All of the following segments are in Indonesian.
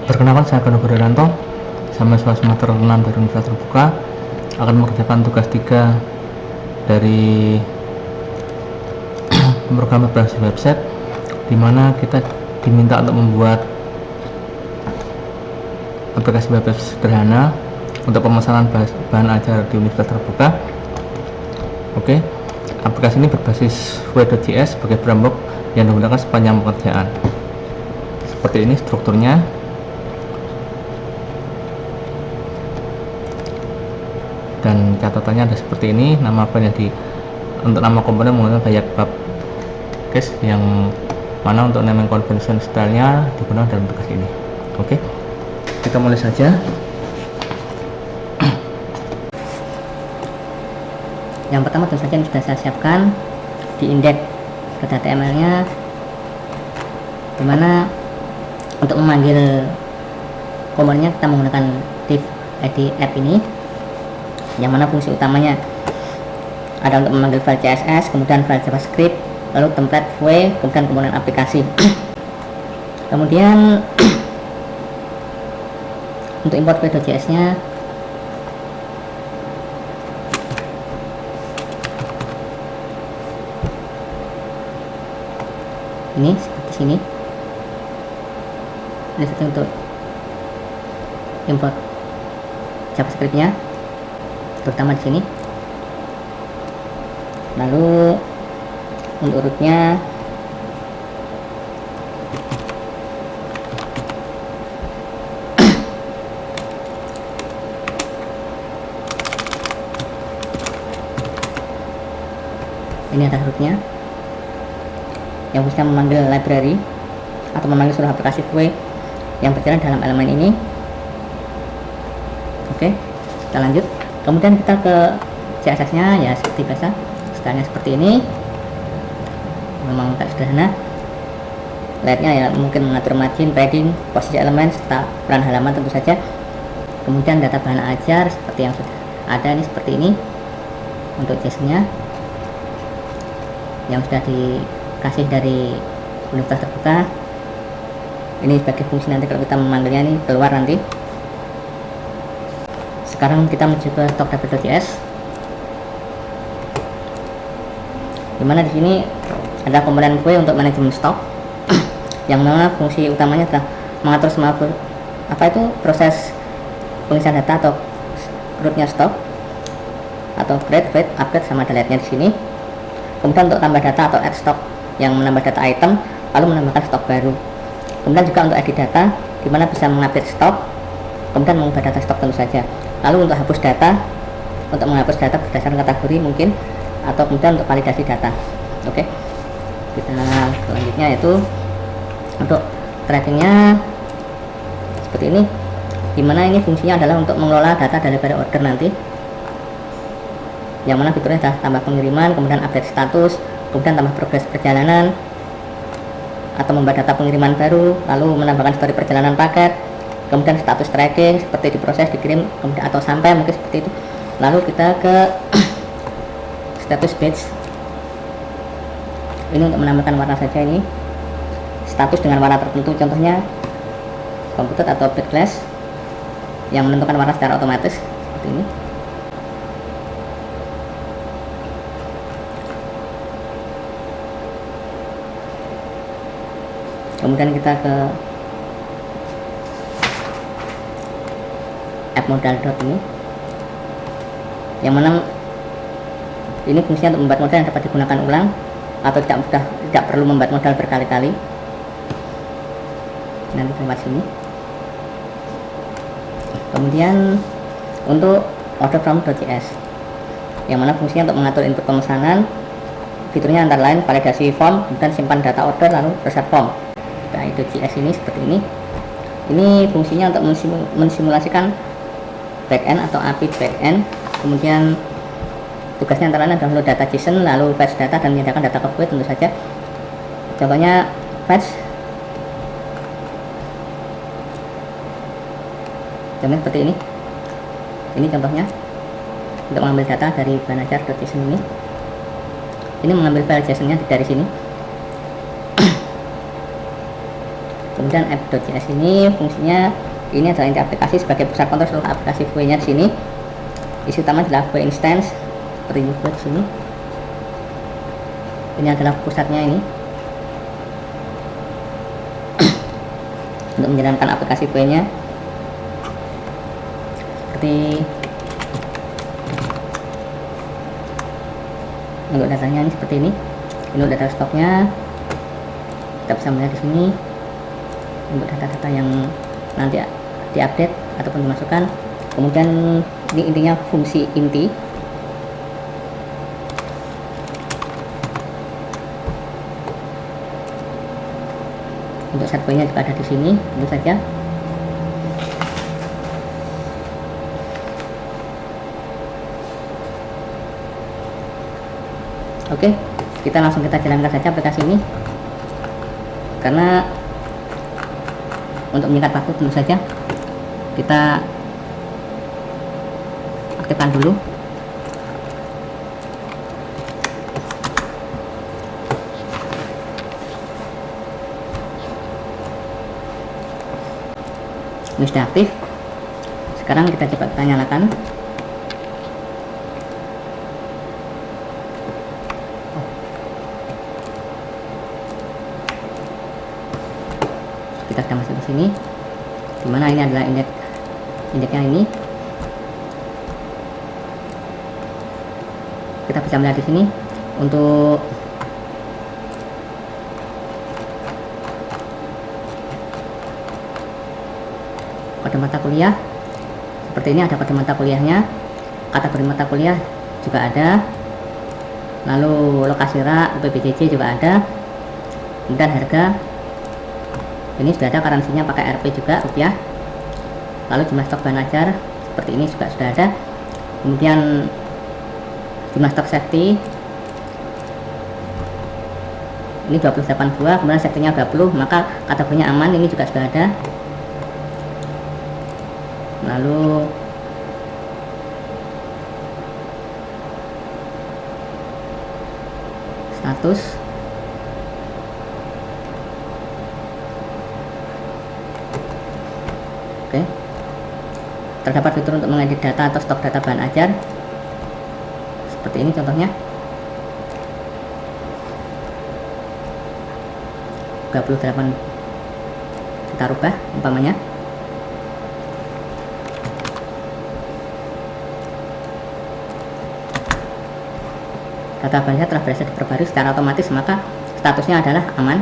Perkenalkan, saya Gano Buriranto, saya mahasiswa semester 6 dari Universitas Terbuka, akan mengerjakan tugas 3 dari program berbasis website, di mana kita diminta untuk membuat aplikasi web sederhana untuk pemesanan bahan ajar di Universitas Terbuka. Oke, aplikasi ini berbasis Vue.js sebagai framework yang digunakan sepanjang pekerjaan. Seperti ini strukturnya. Dan catatannya ada seperti ini. Nama file yang untuk nama komponen menggunakan gaya bab case, yang mana untuk naming convention stylenya digunakan dalam aplikasi ini. Oke, kita mulai saja. Yang pertama tentu saja yang sudah saya siapkan di indeks HTML nya, dimana untuk memanggil komponennya kita menggunakan div id app ini, yang mana fungsi utamanya ada untuk memanggil file CSS, kemudian file JavaScript, lalu template Vue, kemudian komponen aplikasi. Kemudian untuk import Vue.js nya, ini seperti sini. Ini setting untuk import JavaScript nya, terutama di sini. Lalu untuk rootnya ini ada rootnya yang bisa memanggil library atau memanggil seluruh aplikasi Vue yang berjalan dalam elemen ini. Oke, kita lanjut. Kemudian kita ke CSS nya, ya seperti biasa, stylenya seperti ini, memang tak sederhana. Layoutnya ya mungkin mengatur margin, padding, posisi elemen, serta peran halaman tentu saja. Kemudian data bahan ajar seperti yang sudah ada ini, seperti ini untuk JSON nya yang sudah dikasih dari Universitas Terbuka. Ini sebagai fungsi nanti kalau kita memanggilnya ini keluar nanti. Sekarang kita menuju ke stock.js, dimana di sini ada komponen Vue untuk manajemen stok, yang mana fungsi utamanya adalah mengatur semua proses pengisian data atau rootnya stok, atau create, write, update, sama delete-nya di sini. Kemudian untuk tambah data atau add stock, yang menambah data item lalu menambahkan stok baru. Kemudian juga untuk edit data, dimana bisa mengupdate stok, kemudian mengubah data stok tentu saja. Lalu untuk hapus data, untuk menghapus data berdasarkan kategori mungkin, atau kemudian untuk validasi data. Oke, kita selanjutnya yaitu untuk trackingnya seperti ini, dimana ini fungsinya adalah untuk mengelola data daripada order nanti, yang mana fiturnya adalah tambah pengiriman, kemudian update status, kemudian tambah progres perjalanan, atau membuat data pengiriman baru, lalu menambahkan story perjalanan paket, kemudian status tracking seperti diproses, dikirim, kemudian atau sampai, mungkin seperti itu. Lalu kita ke status page. Ini untuk menambahkan warna saja, ini status dengan warna tertentu, contohnya komputer atau backslash yang menentukan warna secara otomatis seperti ini. Kemudian kita ke app modal ini, yang mana ini fungsinya untuk membuat modal yang dapat digunakan ulang atau tidak perlu membuat modal berkali-kali. Nanti lewat sini. Kemudian untuk order from.js, yang mana fungsinya untuk mengatur input pemesanan. Fiturnya antara lain validasi form, kemudian simpan data order, lalu reset form. .js ini seperti ini. Ini fungsinya untuk mensimulasikan backend atau API backend. Kemudian tugasnya antara lain adalah download data JSON, lalu fetch data, dan menyediakan data ke Vue tentu saja. Contohnya fetch, contohnya seperti ini. Ini contohnya untuk mengambil data dari banajar.json ini. Ini mengambil file JSON-nya dari sini. Kemudian app.js ini fungsinya ini adalah inti aplikasi sebagai pusat kontrol seluruh aplikasi Vue-nya di sini. Isi utama adalah Vue instance seperti ini di sini. Ini adalah pusatnya ini untuk menjalankan aplikasi Vue-nya. Seperti untuk datanya ini seperti ini. Ini untuk data stoknya. Kita bisa melihat di sini untuk data-data yang nanti diupdate ataupun dimasukkan. Kemudian ini intinya fungsi inti. Untuk set point-nya juga ada di sini, tentu saja. Oke, kita langsung jalankan saja aplikasi ini. Karena untuk menyingkat waktu tentu saja kita aktifkan dulu. Ini sudah aktif. Sekarang kita coba nyalakan. Kita sudah masuk di sini, dimana ini adalah indeksnya ini. Kita bisa melihat di sini untuk kode mata kuliah seperti ini, ada kode mata kuliahnya, kategori mata kuliah juga ada, lalu lokasi rak, PBJJ juga ada, kemudian harga ini sudah ada, karansinya pakai Rp juga rupiah, lalu jumlah stok bahan ajar seperti ini juga sudah ada, kemudian jumlah stok safety ini 28 buah, kemudian safety-nya 20, maka kategorinya aman, ini juga sudah ada. Lalu status, oke, terdapat fitur untuk mengedit data atau stok data bahan ajar seperti ini contohnya. 28 kita rubah umpamanya. Data bahan telah berhasil diperbarui secara otomatis, maka statusnya adalah aman.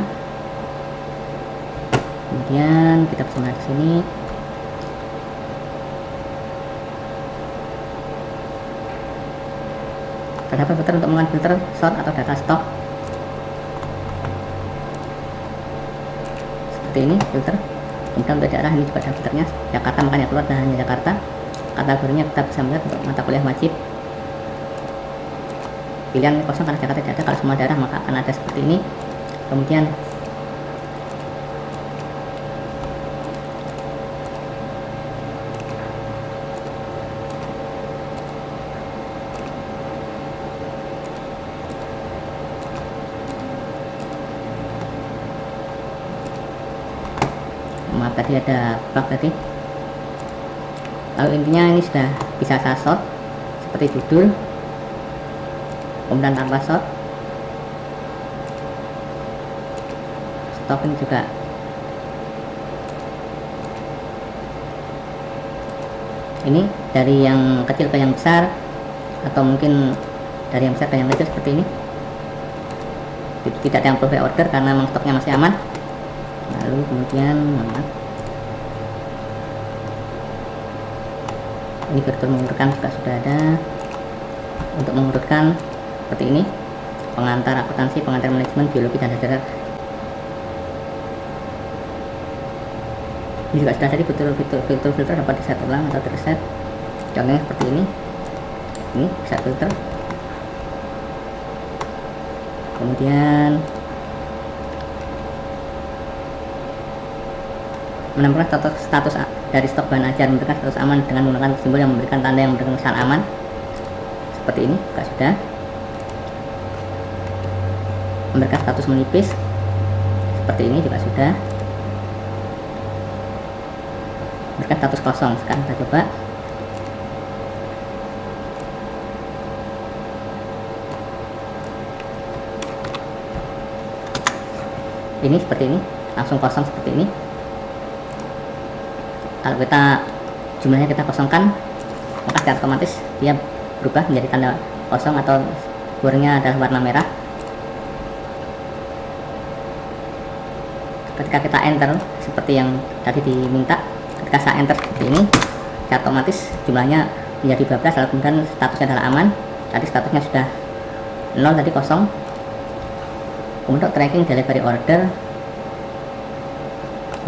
Kemudian kita bisa melihat di sini terdapat filter untuk mengambil filter sort atau data stok seperti ini filter. Kemudian untuk daerah ini juga ada filternya, Jakarta, makanya keluar dan hanya Jakarta. Kategorinya kita bisa melihat untuk mata kuliah wajib, pilihan kosong karena Jakarta tidak ada, kalau semua daerah maka akan ada seperti ini. Kemudian maaf tadi ada bug tadi. Lalu intinya ini sudah bisa saya sort seperti judul, kemudian tanpa sort, stop ini juga ini dari yang kecil ke yang besar, atau mungkin dari yang besar ke yang kecil seperti ini. Tidak ada yang perlu order karena memang stoknya masih aman. Lalu kemudian ini fitur mengurutkan juga sudah ada. Untuk mengurutkan seperti ini, pengantar akuntansi, pengantar manajemen, biologi dan sejarah. Ini juga sudah tadi filter dapat di set ulang atau reset. Contohnya seperti ini bisa filter. Kemudian menempelkan status dari stok bahan ajar, memberikan status aman dengan menggunakan simbol yang memberikan tanda yang memberikan kesan aman seperti ini juga sudah. Memberikan status menipis seperti ini juga sudah. memberikan status kosong. Sekarang kita coba. Ini seperti ini, langsung kosong seperti ini. Kalau kita jumlahnya kita kosongkan, maka secara otomatis dia berubah menjadi tanda kosong atau bornya adalah warna merah. Ketika kita enter seperti yang tadi diminta, ketika saya enter seperti ini, secara otomatis jumlahnya menjadi 12, lalu kemudian statusnya adalah aman. Tadi statusnya sudah 0, tadi kosong. Untuk tracking delivery order,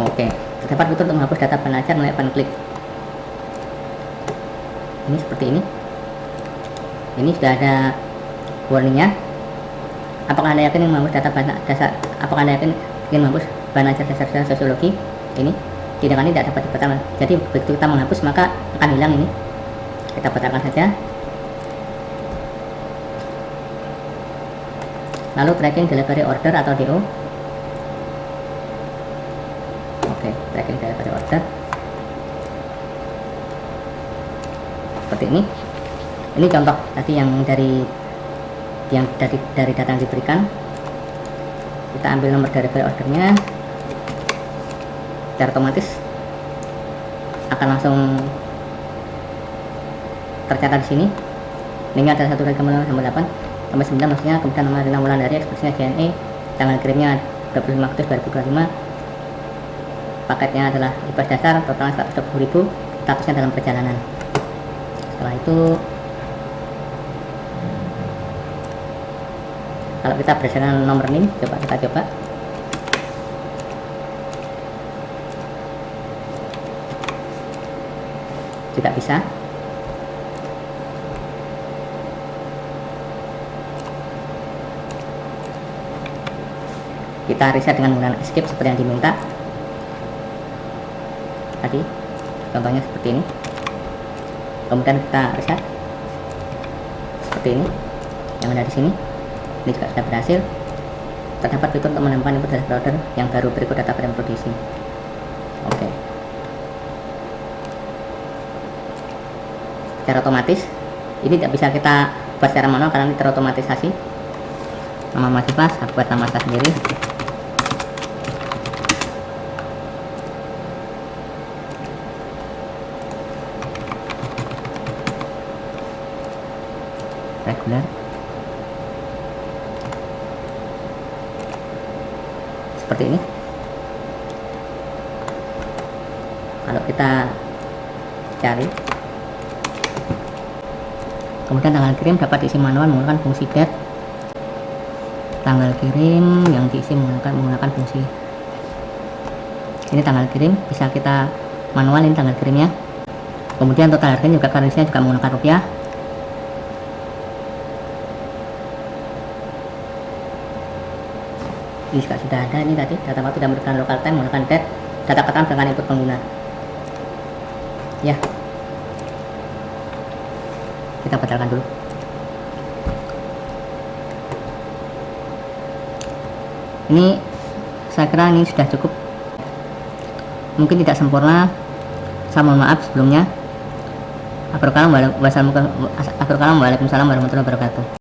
oke, terdapat fitur untuk menghapus data ban ajar melalui ban klik. Ini seperti ini. Ini sudah ada warningnya. Apakah Anda yakin ingin menghapus data ban dasar? Apakah Anda yakin ingin menghapus ban ajar dasar sosiologi? Ini tindakan ini tidak dapat dibatalkan. Jadi begitu kita menghapus maka akan hilang ini. Kita batalkan saja. Lalu tracking delivery order atau DO. Oke, tracking delivery order seperti ini. Ini contoh tadi yang dari data yang diberikan. Kita ambil nomor delivery ordernya, secara otomatis akan langsung tercatat di sini. Linknya adalah 1/8 sampai 9, maksudnya, kemudian nama Rina Wulandari, ekspresinya JNE, tanggal kirimnya 25 Agustus 2025, paketnya adalah IPS dasar, totalnya 120.000, statusnya dalam perjalanan. Setelah itu, kalau kita berdasarkan nomor NIM, kita coba. Tidak bisa. Kita reset dengan menggunakan escape seperti yang diminta tadi, contohnya seperti ini. Kemudian kita reset seperti ini yang ada di sini. Ini juga sudah berhasil. Terdapat fitur untuk menambahkan input data order yang baru berikut data frame produksi. Oke. Secara otomatis ini tidak bisa kita buat secara manual karena ini terotomatisasi. Nama mahasiswa, aku buat nama saya sendiri. Regular. Seperti ini. Kalau kita cari, kemudian tanggal kirim dapat diisi manual menggunakan fungsi date. Tanggal kirim yang diisi menggunakan fungsi ini. Tanggal kirim bisa kita manualin tanggal kirimnya. Kemudian total harganya juga, currency-nya juga menggunakan rupiah. Ini juga sudah ada, ini tadi data waktu dan memberikan local time menggunakan date, data keterangan dengan input pengguna. Ya, kita batalkan dulu. Ini saya kira ini sudah cukup, mungkin tidak sempurna, saya mohon maaf sebelumnya. Waalaikumsalam warahmatullahi wabarakatuh.